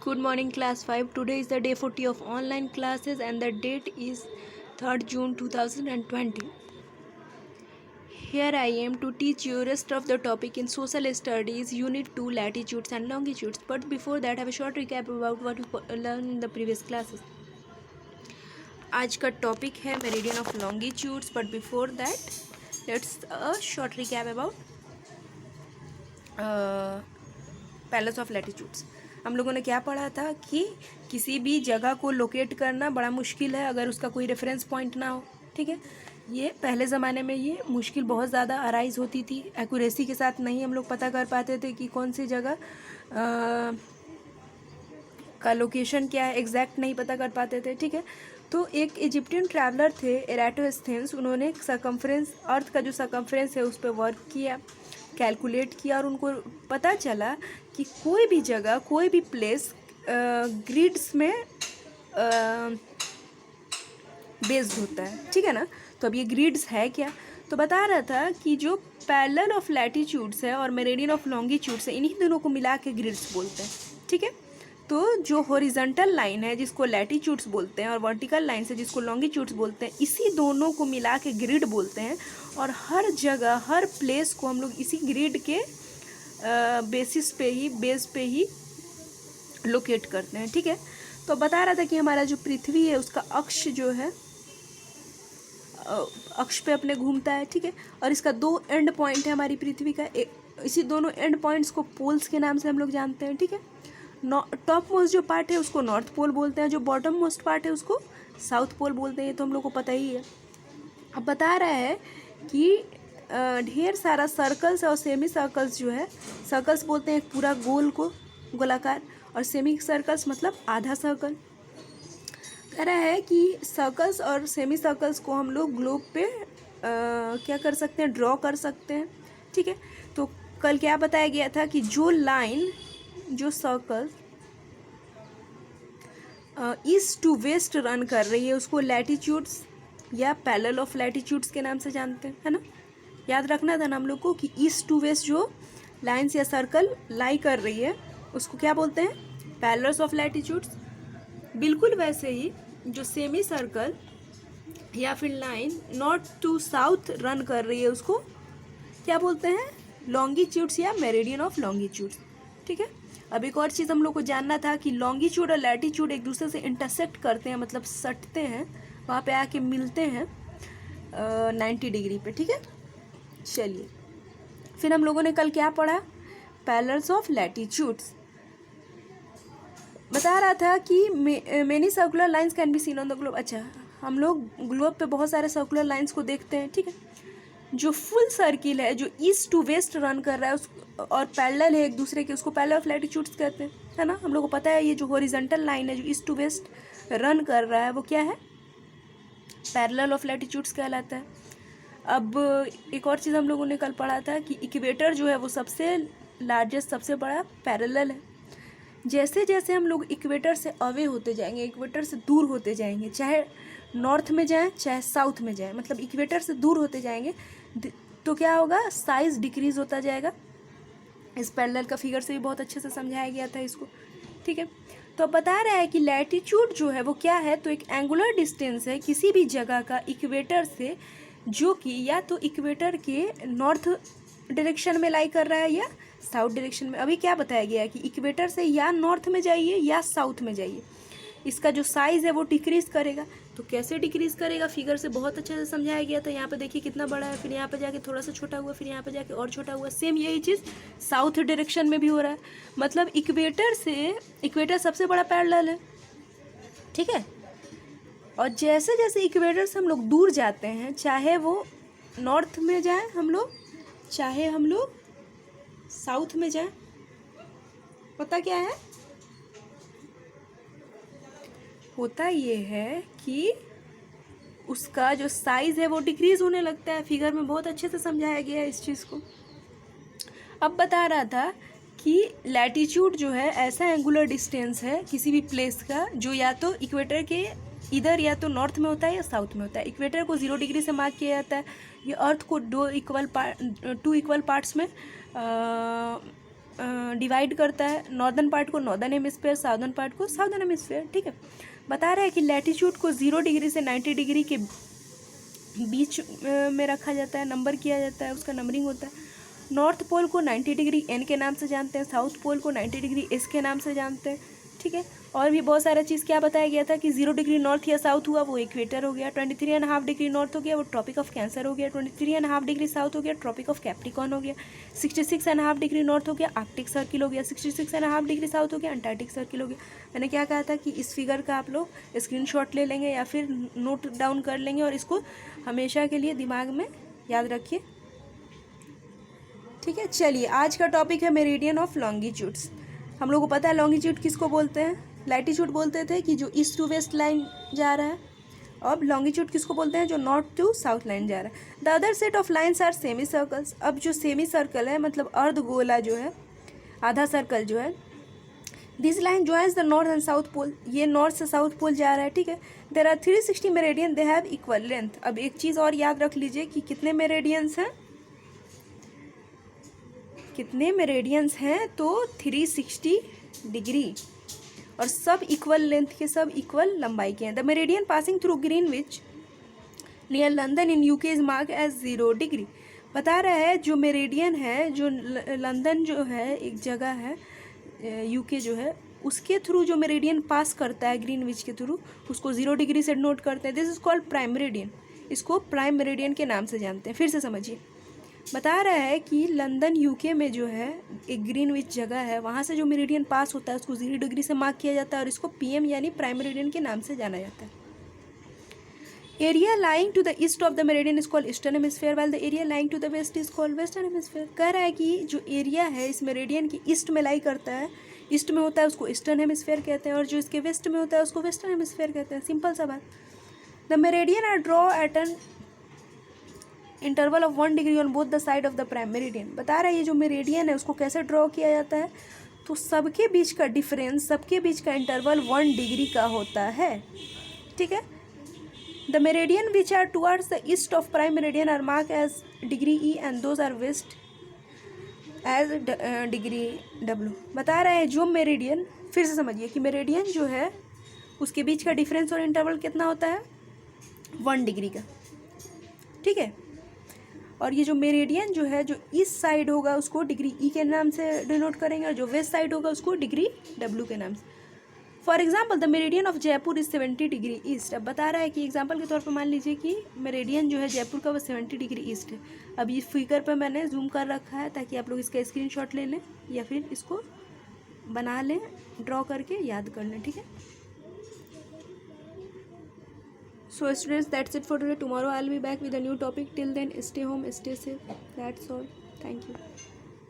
Good morning, class 5. Today is the day 40 of online classes and the date is 3rd June 2020. Here I am to teach you rest of the topic in social studies, unit 2, latitudes and longitudes. But before that, have a short recap about what we learned in the previous classes. आज का topic है meridian of longitudes, but before that let's a short recap about palace of latitudes. हम लोगों ने क्या पढ़ा था कि किसी भी जगह को लोकेट करना बड़ा मुश्किल है अगर उसका कोई रेफरेंस पॉइंट ना हो. ठीक है, ये पहले ज़माने में ये मुश्किल बहुत ज़्यादा अराइज होती थी. एक्यूरेसी के साथ नहीं हम लोग पता कर पाते थे कि कौन सी जगह का लोकेशन क्या है, एग्जैक्ट नहीं पता कर पाते थे. ठीक है, तो एक इजिप्टियन ट्रैवलर थे एराटोस्थेनेस. उन्होंने सर्कम्फ्रेंस, अर्थ का जो सर्कम्फ्रेंस है उस पर वर्क किया, कैलकुलेट किया और उनको पता चला कि कोई भी जगह, कोई भी प्लेस ग्रिड्स में बेस्ड होता है. ठीक है ना. तो अब ये ग्रिड्स है क्या, तो बता रहा था कि जो पैरेलल ऑफ लैटिट्यूड्स है और मेरिडियन ऑफ लॉन्गिट्यूड्स है, इन्हीं दोनों को मिला के ग्रिड्स बोलते हैं. ठीक है, तो जो हॉरिजॉन्टल लाइन है जिसको लैटिट्यूड्स बोलते हैं और वर्टिकल लाइन से जिसको लॉन्गिट्यूड्स बोलते हैं, इसी दोनों को मिला के ग्रिड बोलते हैं. और हर जगह, हर प्लेस को हम लोग इसी ग्रिड के बेस पे ही लोकेट करते हैं. ठीक है, तो बता रहा था कि हमारा जो पृथ्वी है उसका अक्ष जो है अक्ष पे अपने घूमता है. ठीक है, और इसका 2 एंड पॉइंट है हमारी पृथ्वी का. इसी दोनों एंड पॉइंट्स को पोल्स के नाम से हम लोग जानते हैं. ठीक है, टॉप मोस्ट जो पार्ट है उसको नॉर्थ पोल बोलते हैं, जो बॉटम मोस्ट पार्ट है उसको साउथ पोल बोलते हैं. ये तो हम लोग को पता ही है. अब बता रहा है कि ढेर सारा सर्कल्स और सेमी सर्कल्स जो है, सर्कल्स बोलते हैं एक पूरा गोल को, गोलाकार, और सेमी सर्कल्स मतलब आधा सर्कल. कह रहा है कि सर्कल्स और सेमी सर्कल्स को हम लोग ग्लोब पे क्या कर सकते हैं, ड्रॉ कर सकते हैं. ठीक है, तो कल क्या बताया गया था कि जो लाइन, जो circle east to west run कर रही है उसको लैटिट्यूड्स या पैरेलल ऑफ लैटिट्यूड्स के नाम से जानते हैं, है ना. याद रखना था ना हम लोग को कि ईस्ट टू वेस्ट जो लाइन्स या सर्कल लाई कर रही है उसको क्या बोलते हैं, पैरेलल्स ऑफ लैटिट्यूड्स. बिल्कुल वैसे ही जो सेमी सर्कल या फिर line north to south run कर रही है उसको क्या बोलते हैं, लॉन्गिट्यूड्स या मेरिडियन ऑफ लॉन्गिट्यूड्स. ठीक है, अब एक और चीज़ हम लोग को जानना था कि लॉन्गिट्यूड और लैटिट्यूड एक दूसरे से इंटरसेक्ट करते हैं, मतलब सटते हैं, वहाँ पे आके मिलते हैं 90 डिग्री पे. ठीक है, चलिए फिर हम लोगों ने कल क्या पढ़ा, पैरेलल्स ऑफ लैटिट्यूड्स. बता रहा था कि many circular lines can be seen on the globe. अच्छा, हम लोग ग्लोब पे बहुत सारे सर्कुलर लाइंस को देखते हैं. ठीक है, जो फुल सर्किल है, जो ईस्ट टू वेस्ट रन कर रहा है उस और पैरेलल है एक दूसरे के, उसको पैरेलल ऑफ लैटिट्यूड्स कहते हैं, है ना. हम लोग को पता है ये जो हॉरिजॉन्टल लाइन है जो ईस्ट टू वेस्ट रन कर रहा है वो क्या है, पैरेलल ऑफ लैटिट्यूड्स कहलाता है. अब एक और चीज़ हम लोगों ने कल पढ़ा था कि इक्वेटर जो है वो सबसे लार्जेस्ट, सबसे बड़ा पैरेलल है. जैसे जैसे हम लोग इक्वेटर से अवे होते जाएंगे, इक्वेटर से दूर होते जाएंगे, चाहे नॉर्थ में जाएं चाहे साउथ में जाएं, मतलब इक्वेटर से दूर होते जाएंगे तो क्या होगा, साइज़ डिक्रीज होता जाएगा. इस पैरेलल का फिगर से भी बहुत अच्छे से समझाया गया था इसको. ठीक है, तो अब बता रहा है कि लैटिट्यूड जो है वो क्या है, तो एक एंगुलर डिस्टेंस है किसी भी जगह का इक्वेटर से जो कि या तो इक्वेटर के नॉर्थ डायरेक्शन में लाई कर रहा है या साउथ डायरेक्शन में. अभी क्या बताया गया है कि इक्वेटर से या नॉर्थ में जाइए या साउथ में जाइए, इसका जो साइज़ है वो डिक्रीज़ करेगा. तो कैसे डिक्रीज़ करेगा, फिगर से बहुत अच्छे से समझाया गया था. यहाँ पे देखिए कितना बड़ा है, फिर यहाँ पे जाके थोड़ा सा छोटा हुआ, फिर यहाँ पे जाके और छोटा हुआ. सेम यही चीज़ साउथ डायरेक्शन में भी हो रहा है. मतलब इक्वेटर सबसे बड़ा पैरेलल है. ठीक है, और जैसे जैसे इक्वेटर से हम लोग दूर जाते हैं, चाहे वो नॉर्थ में जाए हम लोग, चाहे हम लोग साउथ में जाए, पता क्या है, होता ये है कि उसका जो साइज़ है वो डिक्रीज़ होने लगता है. फिगर में बहुत अच्छे से समझाया गया है इस चीज़ को. अब बता रहा था कि लैटिट्यूड जो है ऐसा एंगुलर डिस्टेंस है किसी भी प्लेस का जो या तो इक्वेटर के इधर या तो नॉर्थ में होता है या साउथ में होता है. इक्वेटर को 0 डिग्री से मार्क किया जाता है. ये अर्थ को 2 इक्वल पार्ट्स में डिवाइड करता है, नॉर्दर्न पार्ट को नॉर्दर्न हेमिस्फेयर, साउदर्न पार्ट को साउदर्न हेमिस्फेयर, ठीक है। बता रहा है कि लैटिट्यूड को 0 डिग्री से 90 डिग्री के बीच में रखा जाता है, नंबर किया जाता है, उसका नंबरिंग होता है। नॉर्थ पोल को 90 डिग्री एन के नाम से जानते हैं, साउथ पोल को 90 डिग्री एस के नाम से जानते हैं, ठीक है। और भी बहुत सारा चीज़ क्या बताया गया था कि 0 डिग्री नॉर्थ या साउथ हुआ वो इक्वेटर हो गया, 23.5 डिग्री नॉर्थ हो गया वो ट्रॉपिक ऑफ कैंसर हो गया, 23.5 डिग्री साउथ हो गया ट्रॉपिक ऑफ कैप्रिकॉन हो गया, 66.5 डिग्री नॉर्थ हो गया आर्कटिक सर्किल हो गया, 66.5 डिग्री साउथ हो गया अंटार्कटिक सर्किल हो गया। मैंने क्या कहा था कि इस फिगर का आप लोग स्क्रीनशॉट ले लेंगे या फिर नोट डाउन कर लेंगे और इसको हमेशा के लिए दिमाग में याद रखिए, ठीक है। चलिए आज का टॉपिक है मेरिडियन ऑफ लॉन्गिट्यूड्स। हम लोग को पता है लॉन्गिट्यूड किसको बोलते हैं, लैटिट्यूड बोलते थे कि जो ईस्ट टू वेस्ट लाइन जा रहा है, अब लॉन्गिट्यूड किसको बोलते हैं जो नॉर्थ टू साउथ लाइन जा रहा है। The other set of lines are semi circles. अब जो सेमी सर्कल है मतलब अर्धगोला जो है, आधा सर्कल जो है, this line joins the north and south pole, ये नॉर्थ से साउथ पोल जा रहा है, ठीक है। There are 360 meridian, they have equal length. अब एक चीज़ और याद रख लीजिए कि कितने मेरेडियंस हैं, कितने मेरेडियंस हैं तो 360 डिग्री, और सब इक्वल लेंथ के, सब इक्वल लंबाई के हैं। The meridian passing through Greenwich near London in UK is mark as 0 degree. बता रहा है जो मेरेडियन है, जो लंदन जो है एक जगह है यूके जो है, उसके थ्रू जो मेरेडियन पास करता है ग्रीनविच के थ्रू, उसको 0 डिग्री से नोट करते हैं। This is called prime Meridian, इसको प्राइम मेरेडियन के नाम से जानते हैं। फिर से समझिए, बता रहा है कि लंदन यूके में जो है एक ग्रीनविच जगह है, वहाँ से जो मेरिडियन पास होता है उसको 0 डिग्री से मार्क किया जाता है और इसको पीएम यानी प्राइम मेरिडियन के नाम से जाना जाता है। Area lying to the east of the meridian is called eastern hemisphere, while the area lying to the west is called western hemisphere. कह रहा है कि जो एरिया है इस मेरिडियन की ईस्ट में लाई करता है, ईस्ट में होता है उसको ईस्टर्न हेमिस्फीयर कहते हैं, और जो इसके वेस्ट में होता है उसको वेस्टर्न हेमिस्फीयर कहते हैं। सिंपल सा बात। The meridian are draw at an interval of 1 degree on both the side of the prime meridian. बता रहा है ये जो मेरिडियन है उसको कैसे ड्रॉ किया जाता है, तो सबके बीच का डिफरेंस, सबके बीच का इंटरवल 1 डिग्री का होता है, ठीक है। The meridian which are towards the east of prime meridian are mark as degree E and those are west as degree W. बता रहा है जो मेरिडियन, फिर से समझिए कि मेरिडियन जो है उसके बीच का डिफरेंस और इंटरवल कितना होता है, 1 डिग्री का, ठीक है। और ये जो मेरिडियन जो है जो ईस्ट साइड होगा उसको डिग्री ई के नाम से डिनोट करेंगे, और जो वेस्ट साइड होगा उसको डिग्री डब्ल्यू के नाम से। For example the meridian of Jaipur is 70 degree east. अब बता रहा है कि एग्जाम्पल के तौर पर मान लीजिए कि मेरिडियन जो है जयपुर का वो 70 डिग्री ईस्ट है। अब ये फिगर पर मैंने जूम कर रखा है ताकि आप लोग इसका स्क्रीनशॉट ले लें या फिर इसको बना लें, ड्रॉ करके याद कर लें, ठीक है। So students, that's it for today. Tomorrow I'll be back with a new topic. Till then, stay home, stay safe. That's all. Thank you.